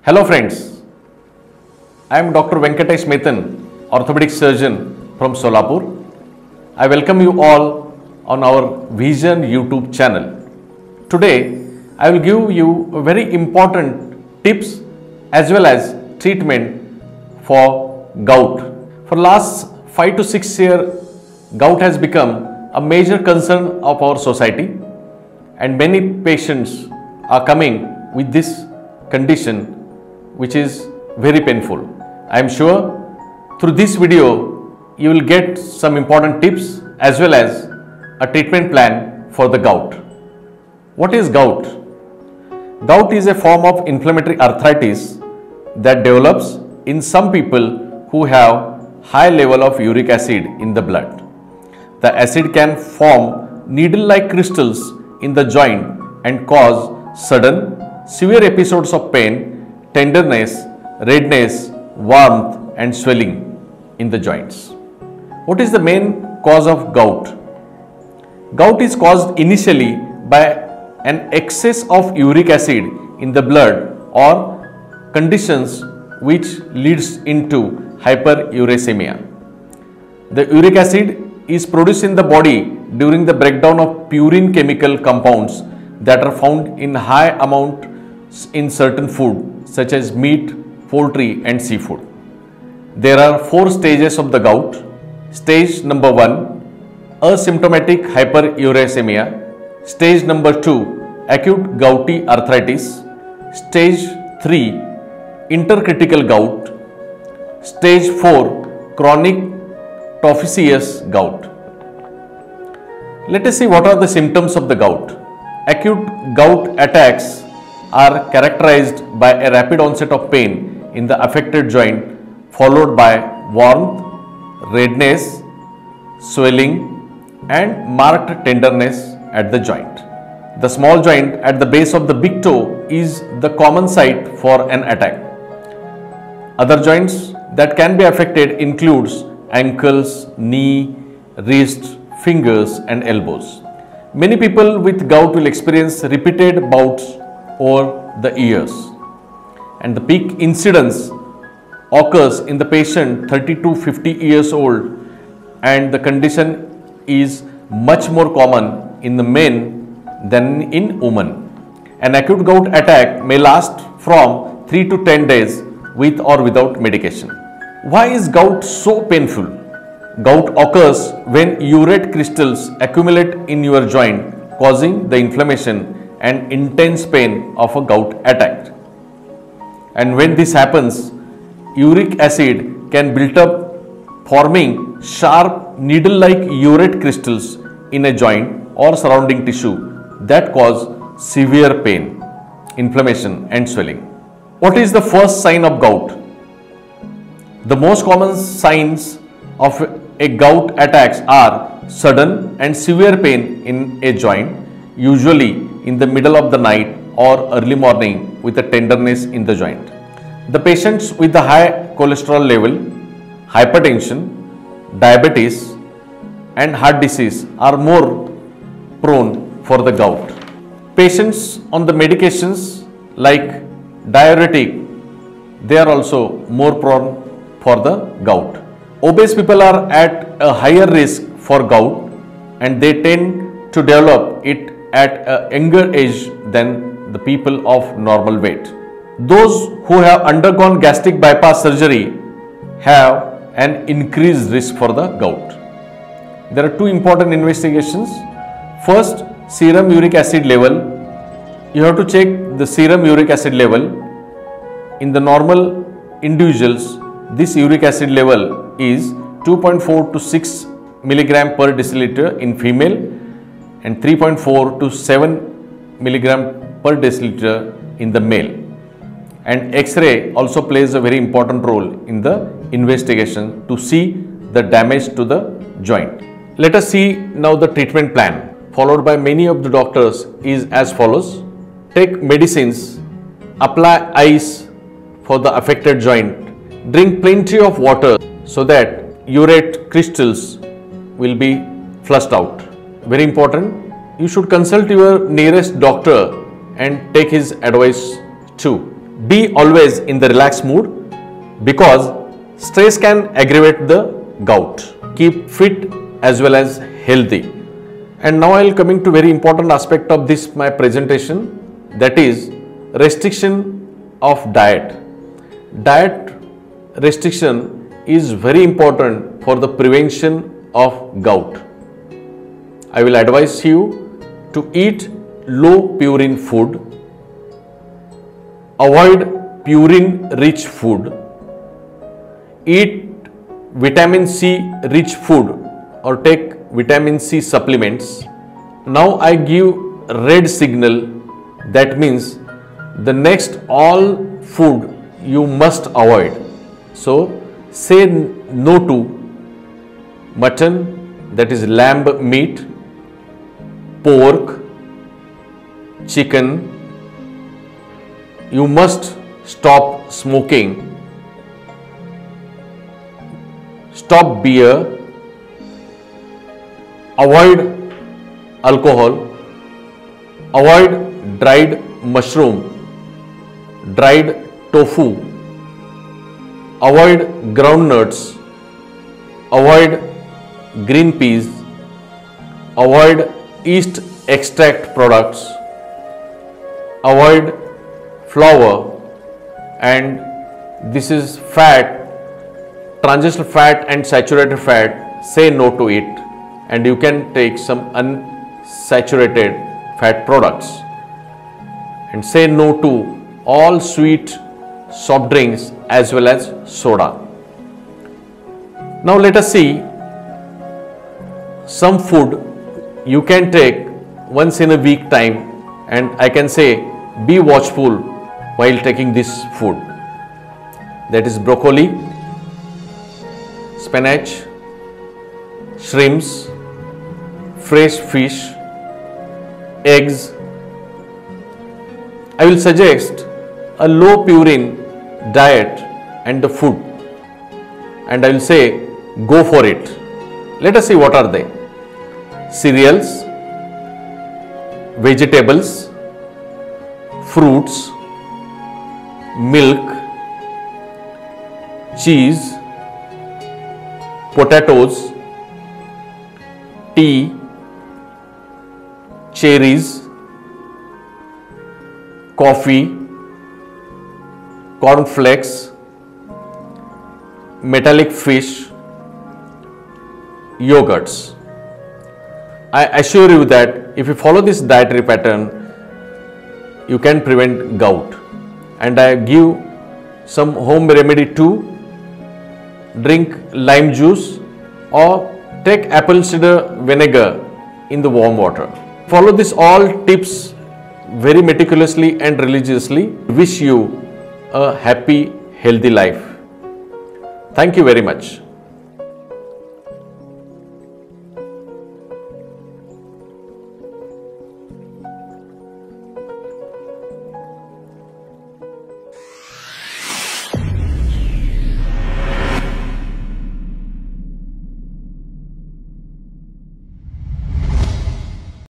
Hello friends, I am Dr. Venkatesh Methan, orthopedic surgeon from Solapur. I welcome you all on our Vision YouTube channel. Today I will give you very important tips as well as treatment for gout. For last 5 to 6 years, gout has become a major concern of our society and many patients are coming with this condition which is very painful. I am sure through this video you will get some important tips as well as a treatment plan for the gout. What is gout? Gout is a form of inflammatory arthritis that develops in some people who have high level of uric acid in the blood. The acid can form needle-like crystals in the joint and cause sudden, severe episodes of pain, tenderness, redness, warmth and swelling in the joints. What is the main cause of gout? Gout is caused initially by an excess of uric acid in the blood or conditions which leads into hyperuricemia. The uric acid is produced in the body during the breakdown of purine chemical compounds that are found in high amount in certain food such as meat, poultry and seafood. There are 4 stages of the gout. Stage number 1, asymptomatic hyperuricemia. Stage number 2, acute gouty arthritis. Stage 3, intercritical gout. Stage 4, chronic tophaceous gout. Let us see what are the symptoms of the gout. Acute gout attacks are characterized by a rapid onset of pain in the affected joint followed by warmth, redness, swelling and marked tenderness at the joint. The small joint at the base of the big toe is the common site for an attack. Other joints that can be affected includes ankles, knee, wrist, fingers and elbows. Many people with gout will experience repeated bouts over the years, and the peak incidence occurs in the patient 30 to 50 years old, and the condition is much more common in the men than in women. An acute gout attack may last from 3 to 10 days with or without medication. Why is gout so painful? Gout occurs when urate crystals accumulate in your joint, causing the inflammation and intense pain of a gout attack. And when this happens, uric acid can build up, forming sharp needle-like urate crystals in a joint or surrounding tissue that cause severe pain, inflammation and swelling. What is the first sign of gout? The most common signs of a gout attacks are sudden and severe pain in a joint, usually in the middle of the night or early morning with a tenderness in the joint. The patients with the high cholesterol level, hypertension, diabetes and heart disease are more prone for the gout. Patients on the medications like diuretic, they are also more prone for the gout. Obese people are at a higher risk for gout and they tend to develop it at a younger age than the people of normal weight. Those who have undergone gastric bypass surgery have an increased risk for the gout. There are 2 important investigations. First, serum uric acid level. You have to check the serum uric acid level. In the normal individuals, this uric acid level is 2.4 to 6 milligram per deciliter in female and 3.4 to 7 milligram per deciliter in the male. And X-ray also plays a very important role in the investigation to see the damage to the joint. Let us see now the treatment plan followed by many of the doctors is as follows. Take medicines, apply ice for the affected joint, drink plenty of water so that urate crystals will be flushed out. Very important, you should consult your nearest doctor and take his advice too. Be always in the relaxed mood because stress can aggravate the gout. Keep fit as well as healthy. And now I will coming to very important aspect of this my presentation, that is restriction of diet. Diet restriction is very important for the prevention of gout. I will advise you to eat low purine food, avoid purine rich food, eat vitamin C rich food or take vitamin C supplements. Now I give red signal, that means the next all food you must avoid. So say no to mutton, that is lamb meat, pork, chicken. You must stop smoking, stop beer, avoid alcohol, avoid dried mushroom, dried tofu, avoid groundnuts, avoid green peas, avoid yeast extract products, avoid flour, and this is fat, transient fat and saturated fat, say no to it, and you can take some unsaturated fat products, and say no to all sweet soft drinks as well as soda. Now let us see some food you can take once in a week time, and I can say be watchful while taking this food. That is broccoli, spinach, shrimps, fresh fish, eggs. I will suggest a low purine diet and the food, and I will say go for it. Let us see what are they. Cereals, vegetables, fruits, milk, cheese, potatoes, tea, cherries, coffee, cornflakes, metallic fish, yogurts. I assure you that if you follow this dietary pattern, you can prevent gout. And I give some home remedy too. Drink lime juice or take apple cider vinegar in the warm water. Follow this all tips very meticulously and religiously. Wish you a happy, healthy life. Thank you very much.